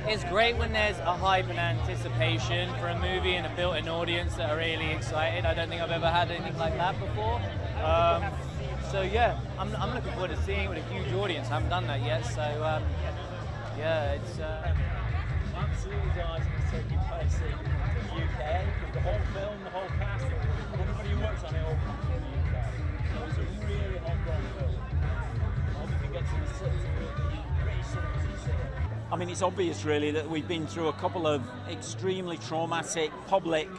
It's great when there's a hype and anticipation for a movie and a built-in audience that are really excited. I don't think I've ever had anything like that before. So yeah, I'm looking forward to seeing it with a huge audience. I haven't done that yet, so yeah, it's absolutely delighted to take you place in the UK. The whole film, the whole cast, everybody who works on it all comes from the UK. So it's a really homegrown film. I hope you can get to the city really soon as you see it. I mean, it's obvious really that we've been through a couple of extremely traumatic public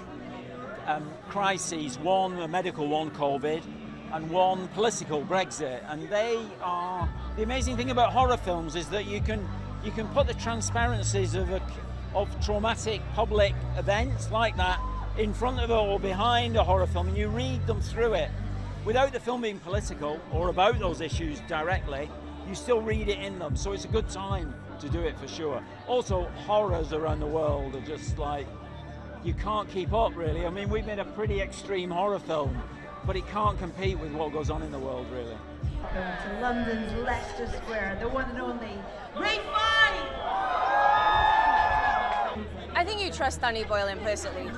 crises. One, a medical one, COVID, and one, political, Brexit. And they are, the amazing thing about horror films is that you can put the transparencies of traumatic public events like that in front of or behind a horror film, and you read them through it. Without the film being political or about those issues directly, you still read it in them. So it's a good time to do it for sure. Also, horrors around the world are just like, you can't keep up really. I mean, we've made a pretty extreme horror film, but it can't compete with what goes on in the world really. Going to London's Leicester Square, the one and only Ralph Fiennes! I think you trust Danny Boyle implicitly.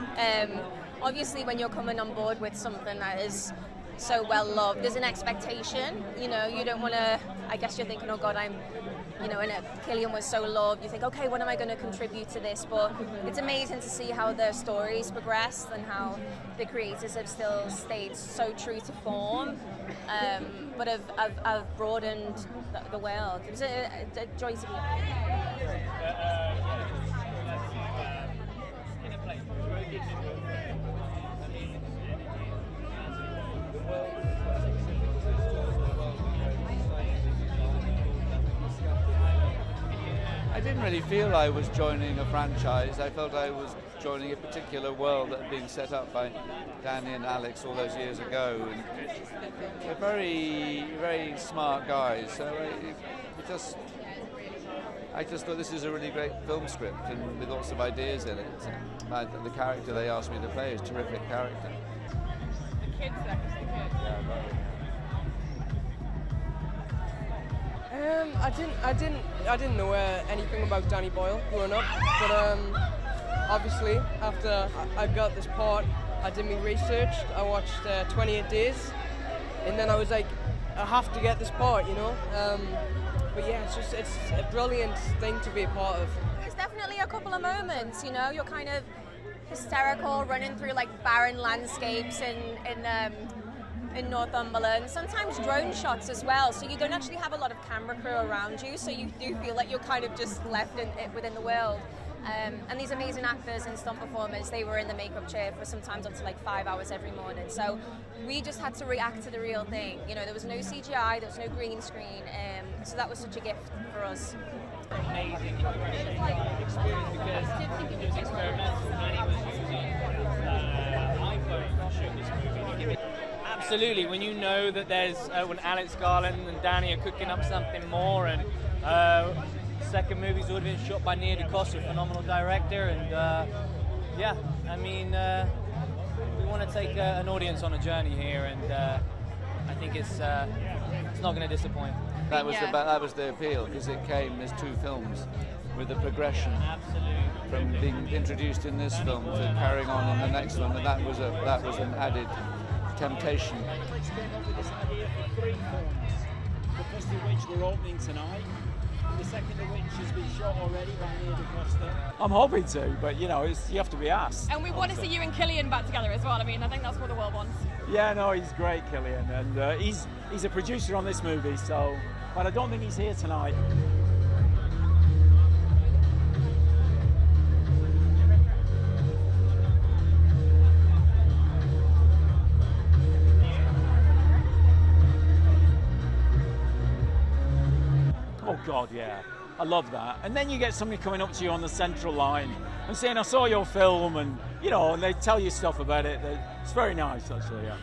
Obviously, when you're coming on board with something that is so well loved, there's an expectation. You know, you don't want to. I guess you're thinking, oh God, and Cillian was so loved. You think, okay, what am I going to contribute to this? But it's amazing to see how their stories progressed and how the creators have still stayed so true to form, but have broadened the world. It was a joy to be here. I didn't really feel I was joining a franchise. I felt I was joining a particular world that had been set up by Danny and Alex all those years ago. And they're very, very smart guys. So I just thought this is a really great film script and with lots of ideas in it. And the character they asked me to play is a terrific character. The kids there, just the kids. Yeah, right. I didn't know anything about Danny Boyle growing up, but obviously after I got this part, I did my research. I watched 28 Days, and then I was like, I have to get this part, you know. But yeah, it's a brilliant thing to be a part of. There's definitely a couple of moments, you know, you're kind of hysterical, running through like barren landscapes in Northumberland, sometimes drone shots as well, so you don't actually have a lot of camera crew around you, so you do feel like you're kind of just left within the world. And these amazing actors and stunt performers, they were in the makeup chair for sometimes up to like 5 hours every morning, so we just had to react to the real thing. You know, there was no CGI, there was no green screen, so that was such a gift for us. Amazing experience because it was experimental and he was using iPhone to shoot this movie. Absolutely, when you know that there's when Alex Garland and Danny are cooking up something more, and second movie's already been shot by Nia DaCosta, a phenomenal director, and yeah, I mean, we want to take an audience on a journey here, and I think it's not going to disappoint. That was the appeal, because it came as two films with the progression. Absolutely. From being introduced in this film to carrying on in the next one, and that was an added temptation. Netflix came up with this idea for 3 films, the first of which we're opening tonight, the second of which has been shot already by Nia DaCosta. I'm hoping to, but you know, you have to be asked. And we want to see you and Cillian back together as well. I mean, I think that's what the world wants. Yeah, no, he's great, Cillian, and he's a producer on this movie, so, but I don't think he's here tonight. Oh God, yeah, I love that. And then you get somebody coming up to you on the central line and saying, I saw your film, and you know, and they tell you stuff about it. It's very nice, actually, yeah.